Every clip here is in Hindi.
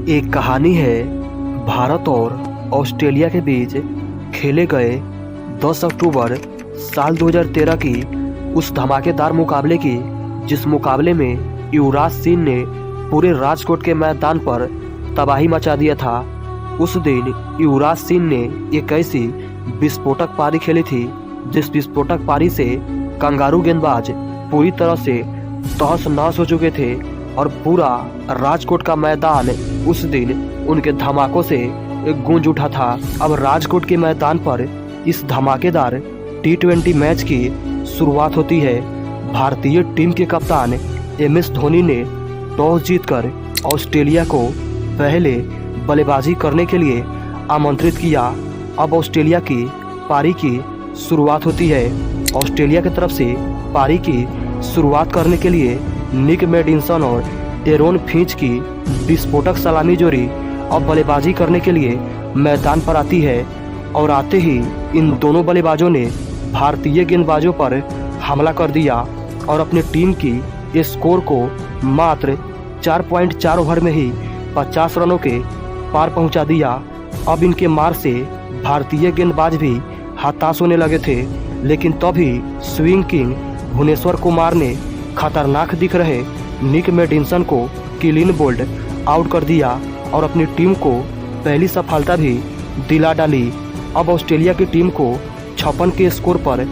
एक कहानी है भारत और ऑस्ट्रेलिया के बीच खेले गए 10 अक्टूबर साल 2013 की उस धमाकेदार मुकाबले की, जिस मुकाबले में युवराज सिंह ने पूरे राजकोट के मैदान पर तबाही मचा दिया था। उस दिन युवराज सिंह ने एक ऐसी विस्फोटक पारी खेली थी जिस विस्फोटक पारी से कंगारू गेंदबाज पूरी तरह से तहस नहस हो चुके थे और पूरा राजकोट का मैदान उस दिन उनके धमाकों से गूंज उठा था। अब राजकोट के मैदान पर इस धमाकेदार T20 मैच की शुरुआत होती है। भारतीय टीम के कप्तान MS धोनी ने टॉस जीतकर ऑस्ट्रेलिया को पहले बल्लेबाजी करने के लिए आमंत्रित किया। अब ऑस्ट्रेलिया की पारी की शुरुआत होती है। ऑस्ट्रेलिया की तरफ से पारी की शुरुआत करने के लिए निक मेडिसन और एरोन फिंच की विस्फोटक सलामी जोड़ी अब बल्लेबाजी करने के लिए मैदान पर आती है और आते ही इन दोनों बल्लेबाजों ने भारतीय गेंदबाजों पर हमला कर दिया और अपनी टीम की स्कोर को मात्र 4.4 ओवर में ही 50 रनों के पार पहुंचा दिया। अब इनके मार से भारतीय गेंदबाज भी हताश होने लगे थे, लेकिन तभी स्विंग किंग भुवनेश्वर कुमार ने खतरनाक दिख रहे निक मेडिसन को क्लीन बोल्ड आउट कर दिया और अपनी टीम को पहली सफलता भी दिला डाली। अब ऑस्ट्रेलिया की टीम को 56 के स्कोर पर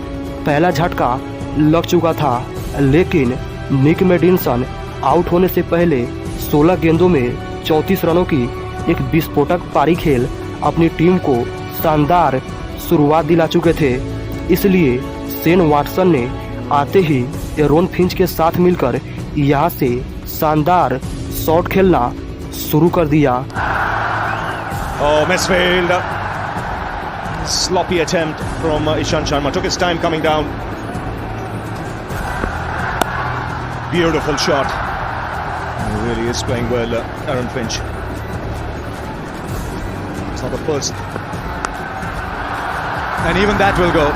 पहला झटका लग चुका था, लेकिन निक मेडिसन आउट होने से पहले 16 गेंदों में 34 रनों की एक विस्फोटक पारी खेल अपनी टीम को शानदार शुरुआत दिला चुके थे। इसलिए शेन वाटसन ने आते ही एरोन फिंच के साथ मिलकर यहाँ से शानदार शॉट खेलना शुरू कर दिया। Oh, misfield. Sloppy attempt from Ishant Sharma. Took his time coming down. Beautiful shot. He really is playing well, Aaron Finch. It's not the first. And even that will go.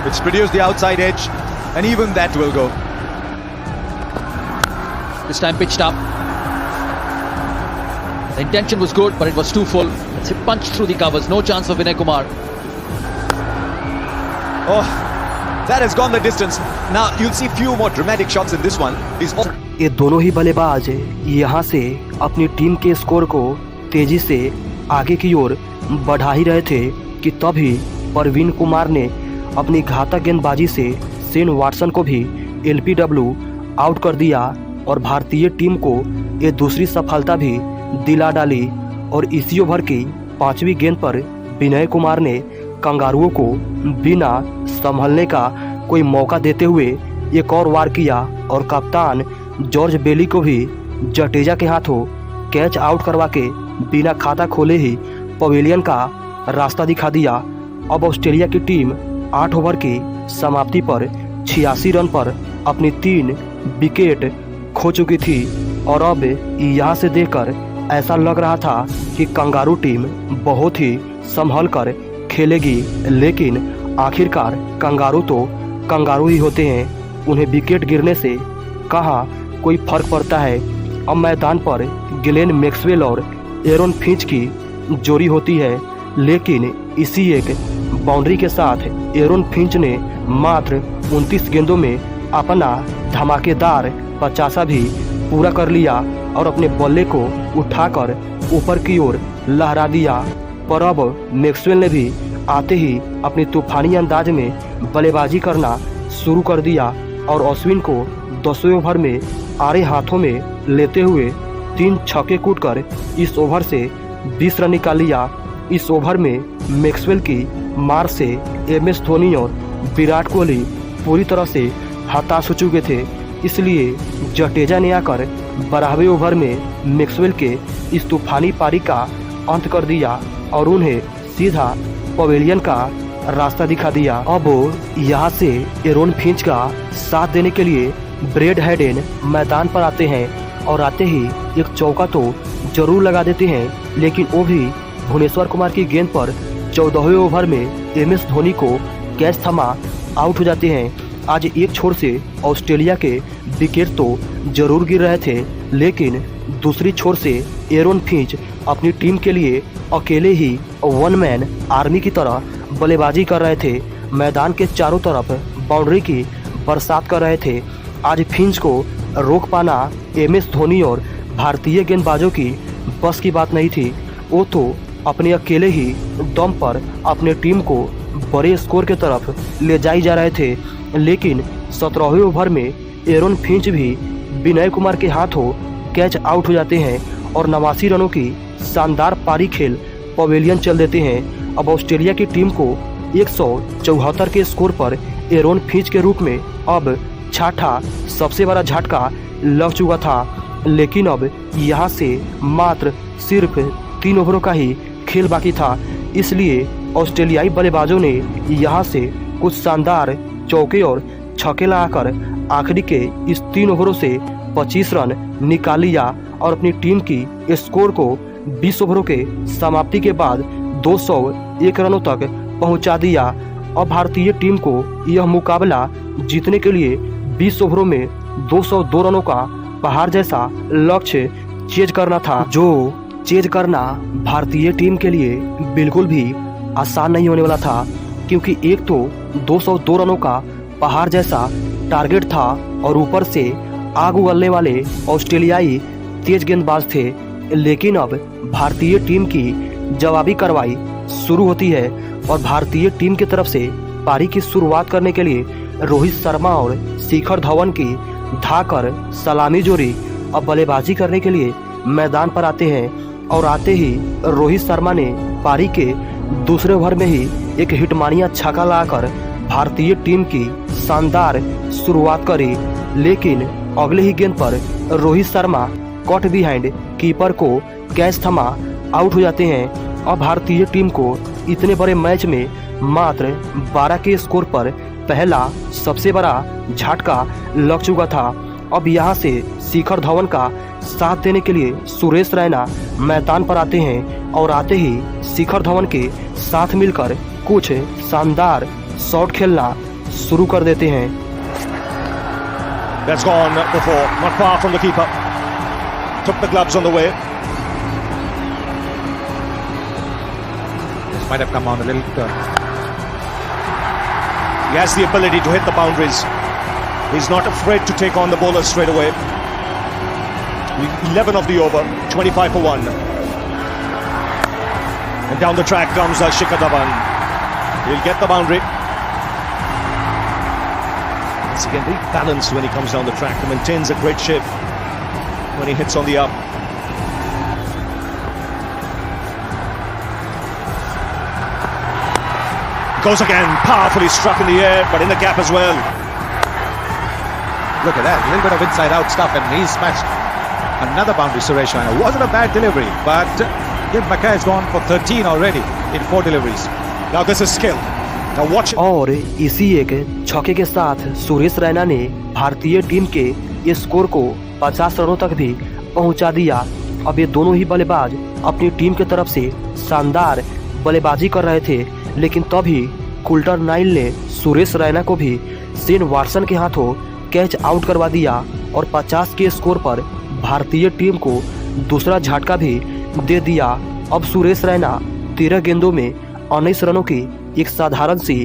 It's produced the outside edge, and even that will go. This time pitched up. The intention was good, but it was too full. It's punched through the covers. No chance for Vinay Kumar. Oh, that has gone the distance. Now you'll see few more dramatic shots in this one. ये दोनों ही बल्लेबाज यहाँ से अपनी टीम के स्कोर को तेजी से आगे की ओर बढ़ा ही रहे थे कि तभी परवीन कुमार ने अपनी घातक गेंदबाजी से शेन वाटसन को भी LBW आउट कर दिया और भारतीय टीम को ये दूसरी सफलता भी दिला डाली। और इसी ओवर की 5वीं गेंद पर विनय कुमार ने कंगारुओं को बिना संभलने का कोई मौका देते हुए एक और वार किया और कप्तान जॉर्ज बेली को भी जडेजा के हाथों कैच आउट करवा के बिना खाता खोले ही पवेलियन का रास्ता दिखा दिया। अब ऑस्ट्रेलिया की टीम 8 ओवर की समाप्ति पर 86 रन पर अपनी 3 विकेट खो चुकी थी और अब यहाँ से देखकर ऐसा लग रहा था कि कंगारू टीम बहुत ही संभल कर खेलेगी, लेकिन आखिरकार कंगारू तो कंगारू ही होते हैं। उन्हें विकेट गिरने से कहाँ कोई फर्क पड़ता है। अब मैदान पर ग्लेन मैक्सवेल और एरोन फिंच की जोड़ी होती है, लेकिन इसी एक बाउंड्री के साथ एरोन फिंच ने मात्र 29 गेंदों में अपना धमाकेदार 50 भी पूरा कर लिया और अपने बल्ले को उठाकर ऊपर की ओर लहरा दिया। पर अब मैक्सवेल ने भी आते ही अपनी तूफानी अंदाज में बल्लेबाजी करना शुरू कर दिया और अश्विन को 10वें ओवर में आड़े हाथों में लेते हुए 3 छक्के कूटकर इस ओवर से 20 रन निकाल लिया। इस ओवर में मैक्सवेल की मार से MS धोनी और विराट कोहली पूरी तरह से हताश हो चुके थे, इसलिए जडेजा ने आकर 12वें ओवर में मैक्सवेल के इस तूफानी पारी का अंत कर दिया और उन्हें सीधा पवेलियन का रास्ता दिखा दिया। अब यहाँ से एरोन फिंच का साथ देने के लिए ब्रेड हेडेन मैदान पर आते हैं और आते ही एक चौका तो जरूर लगा देते हैं, लेकिन वो भी भुवनेश्वर कुमार की गेंद पर 14वें ओवर में MS धोनी को कैच थमा आउट हो जाते हैं। आज एक छोर से ऑस्ट्रेलिया के विकेट तो जरूर गिर रहे थे, लेकिन दूसरी छोर से एरोन फिंच अपनी टीम के लिए अकेले ही वन मैन आर्मी की तरह बल्लेबाजी कर रहे थे। मैदान के चारों तरफ बाउंड्री की बरसात कर रहे थे। आज फिंच को रोक पाना MS धोनी और भारतीय गेंदबाजों की बस की बात नहीं थी। वो तो अपने अकेले ही दम पर अपने टीम को बड़े स्कोर की तरफ ले जाए जा रहे थे। लेकिन 17वें ओवर में एरोन फिंच भी विनय कुमार के हाथों कैच आउट हो जाते हैं और 89 रनों की शानदार पारी खेल पवेलियन चल देते हैं। अब ऑस्ट्रेलिया की टीम को 174 के स्कोर पर एरोन फिंच के रूप में अब छठा सबसे बड़ा झटका लग चुका था। लेकिन अब यहाँ से मात्र सिर्फ 3 ओवरों का ही खेल बाकी था, इसलिए ऑस्ट्रेलियाई बल्लेबाजों ने यहाँ से कुछ शानदार चौके और छक्के लगाकर आखिरी के इस 3 ओवरों से 25 रन निकाल लिया और अपनी टीम की स्कोर को 20 ओवरों के समाप्ति के बाद 201 रनों तक पहुंचा दिया। और भारतीय टीम को यह मुकाबला जीतने के लिए 20 ओवरों में 202 रनों का पहाड़ जैसा लक्ष्य चेज करना था, जो चेज करना भारतीय टीम के लिए बिल्कुल भी आसान नहीं होने वाला था, क्योंकि एक तो 202 रनों का पहाड़ जैसा टारगेट था और ऊपर से आग उगलने वाले ऑस्ट्रेलियाई तेज गेंदबाज थे। लेकिन अब भारतीय टीम की जवाबी कार्रवाई शुरू होती है और भारतीय टीम की तरफ से पारी की शुरुआत करने के लिए रोहित शर्मा और शिखर धवन की धाकर सलामी जोड़ी अब बल्लेबाजी करने के लिए मैदान पर आते हैं। और आते ही रोहित शर्मा ने पारी के दूसरे ओवर में ही एक हिटमानिया छक्का लगाकर भारतीय टीम की शानदार शुरुआत करी। लेकिन अगले ही गेंद पर Rohit Sharma cut behind keeper को कैच थमा आउट हो जाते हैं। अब भारतीय टीम को इतने बड़े मैच में मात्र 12 के स्कोर पर पहला सबसे बड़ा झटका लग चुका था। अब यहाँ से शिखर धवन का साथ देने के लिए सुरेश रैना मैदान पर आते हैं और आते ही शिखर धवन के साथ मिलकर कुछ शानदार शॉट खेलना शुरू कर देते हैं। That's gone before, not far from the keeper. Took the gloves on the way. This might have come on a little turn. He has the ability to hit the boundaries. He's not afraid to take on the bowler straight away. 11 of the over, 25 for 1. And down the track comes Shikhar Dhawan. He'll get the boundary. Once again, very balanced when he comes down the track. He maintains a great shape when he hits on the up. Goes again, powerfully struck in the air, but in the gap as well. Look at that, a little bit of inside-out stuff, and he smashed another boundary. Suresh Raina wasn't a bad delivery, but Tim Mackay has gone for 13 already in 4 deliveries. Now this is skill. Now watch it. और इसी एक छक्के के साथ सुरेश रैना ने भारतीय टीम के इस स्कोर को 50 रनों तक भी पहुंचा दिया। अब ये दोनों ही बल्लेबाज अपनी टीम की तरफ से शानदार बल्लेबाजी कर रहे थे, लेकिन तभी कुल्टर नाइल ने सुरेश रैना को भी शेन वाटसन के हाथों कैच आउट करवा दिया और 50 के स्कोर पर भारतीय टीम को दूसरा झटका भी दे दिया। अब सुरेश रैना 13 गेंदों में 19 रनों की एक साधारण सी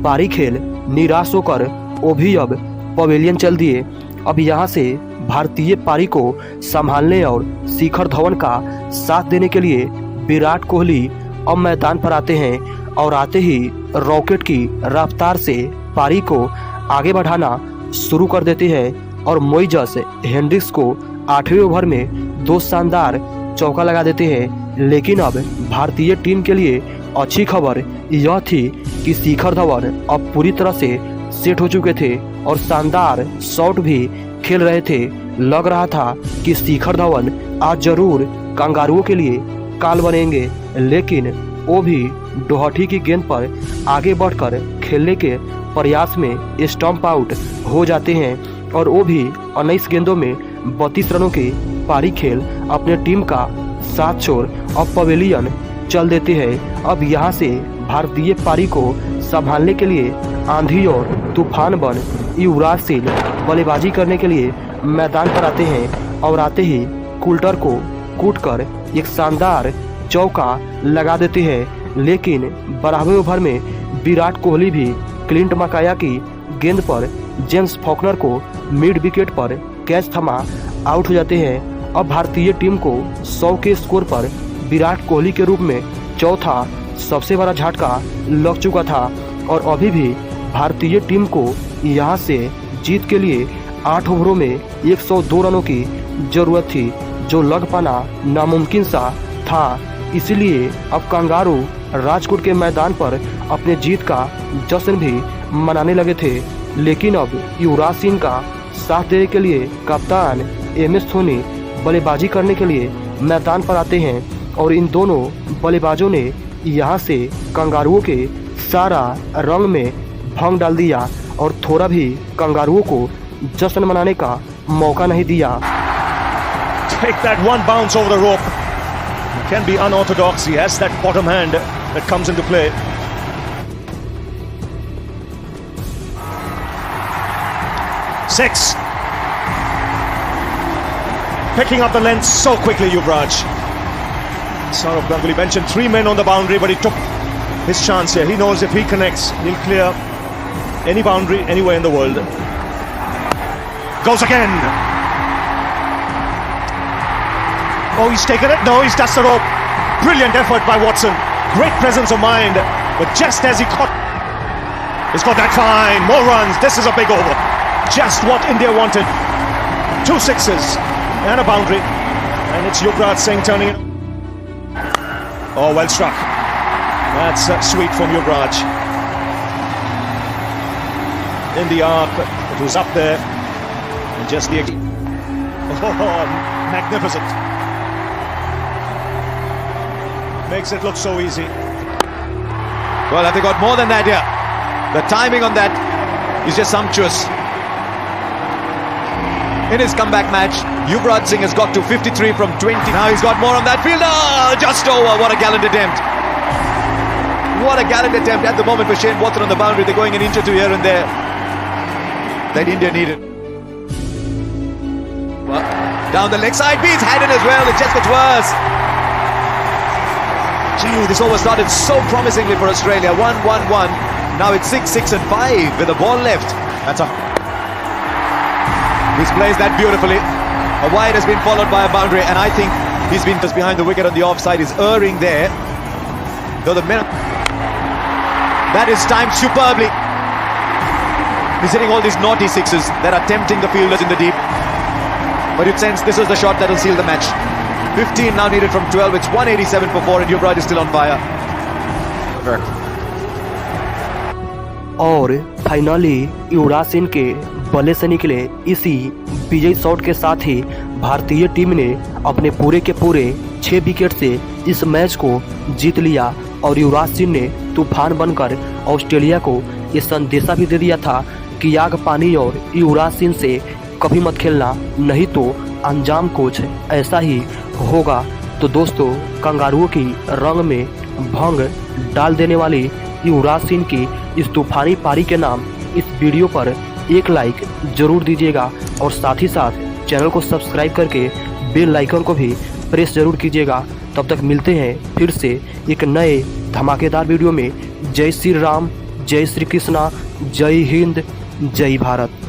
पारी खेल निराश होकर वो भी अब पवेलियन चल दिए। अब यहाँ से भारतीय पारी को संभालने और शिखर धवन का साथ देने के लिए विराट कोहली अब मैदान पर आते हैं और आते ही रॉकेट की रफ्तार से पारी को आगे बढ़ाना शुरू कर देते हैं और मोइजस हेंड्रिक्स को 8वें ओवर में 2 शानदार चौका लगा देते हैं। लेकिन अब भारतीय टीम के लिए अच्छी खबर यह थी कि शिखर धवन अब पूरी तरह से सेट हो चुके थे और शानदार शॉट भी खेल रहे थे। लग रहा था कि शिखर धवन आज जरूर कंगारुओं के लिए काल बनेंगे, लेकिन वो भी डोहटी की गेंद पर आगे बढ़कर खेलने के प्रयास में स्टंप आउट हो जाते हैं और वो भी 19 गेंदों में 32 रनों की पारी खेल अपने टीम का साथ छोड़ अब पवेलियन चल देते हैं। अब यहाँ से भारतीय पारी को संभालने के लिए आंधी और तूफान बन युवराज सिंह बल्लेबाजी करने के लिए मैदान पर आते हैं और आते ही कुल्टर को कूटकर एक शानदार चौका लगा देते हैं। लेकिन 12वें ओवर में विराट कोहली भी क्लिंट मकाया की गेंद पर जेम्स फॉकनर को मिड विकेट पर कैच थमा आउट हो जाते हैं। अब भारतीय टीम को 100 के स्कोर पर विराट कोहली के रूप में चौथा सबसे बड़ा झटका लग चुका था और अभी भी भारतीय टीम को यहां से जीत के लिए 8 ओवरों में 102 रनों की जरूरत थी, जो लग पाना नामुमकिन सा था। इसलिए अब कंगारू राजकोट के मैदान पर अपने जीत का जश्न भी मनाने लगे थे। लेकिन अब युवराज सिंह का साथ देने के लिए कप्तान MS धोनी बल्लेबाजी करने के लिए मैदान पर आते हैं और इन दोनों बल्लेबाजों ने यहां से कंगारुओं के सारा रंग में भंग डाल दिया और थोड़ा भी कंगारुओं को जश्न मनाने का मौका नहीं दिया। Take that one bounce over the rope. It can be unorthodox. He has that bottom hand that comes into play. Six. Picking up the length so quickly, Yuvraj. Saurav Ganguly mentioned 3 men on the boundary, but he took his chance here. He knows if he connects, he'll clear any boundary anywhere in the world. Goes again. Oh, he's taken it. No, he's touched the rope. Brilliant effort by Watson. Great presence of mind. But just as he caught, he's got that fine. More runs. This is a big over. Just what India wanted. 2 sixes and a boundary. And it's Yuvraj Singh turning it. Oh, well struck. That's sweet from Yuvraj. In the arc, it was up there. And just the... Oh, magnificent. Makes it look so easy. Well, have they got more than that here? The timing on that is just sumptuous. In his comeback match, Yuvraj Singh has got to 53 from 20. Now he's got more on that field. Oh, just over. What a gallant attempt. What a gallant attempt at the moment for Shane Watson on the boundary. They're going an inch or two here and there that India needed. Well, down the leg side, beats Haddon as well. It just gets worse. Gee, this over started so promisingly for Australia. 1-1-1. Now it's 6-6 and 5 with a ball left. That's a... He's plays that beautifully. A wide has been followed by a boundary, and I think he's been just behind the wicket on the offside. He's erring there. Though the minute... That is timed superbly. He's hitting all these naughty sixes that are tempting the fielders in the deep. But you'd sense this is the shot that will seal the match. 15 now needed from 12. It's 187 for 4 and Yuvraj is still on fire. और फाइनली युवराज सिंह के बल्ले से निकले इसी विजयी शॉट के साथ ही भारतीय टीम ने अपने पूरे के पूरे 6 विकेट से इस मैच को जीत लिया और युवराज सिंह ने तूफान बनकर ऑस्ट्रेलिया को ये संदेशा भी दे दिया था कि आग पानी और युवराज सिंह से कभी मत खेलना, नहीं तो अंजाम कुछ ऐसा ही होगा। तो दोस्तों, कंगारुओं की रंग में भंग डाल देने वाली युवराज सिंह की इस तूफानी पारी के नाम इस वीडियो पर एक लाइक जरूर दीजिएगा और साथ ही साथ चैनल को सब्सक्राइब करके बेल आइकन को भी प्रेस जरूर कीजिएगा। तब तक मिलते हैं फिर से एक नए धमाकेदार वीडियो में। जय श्री राम, जय श्री कृष्णा, जय हिंद, जय भारत।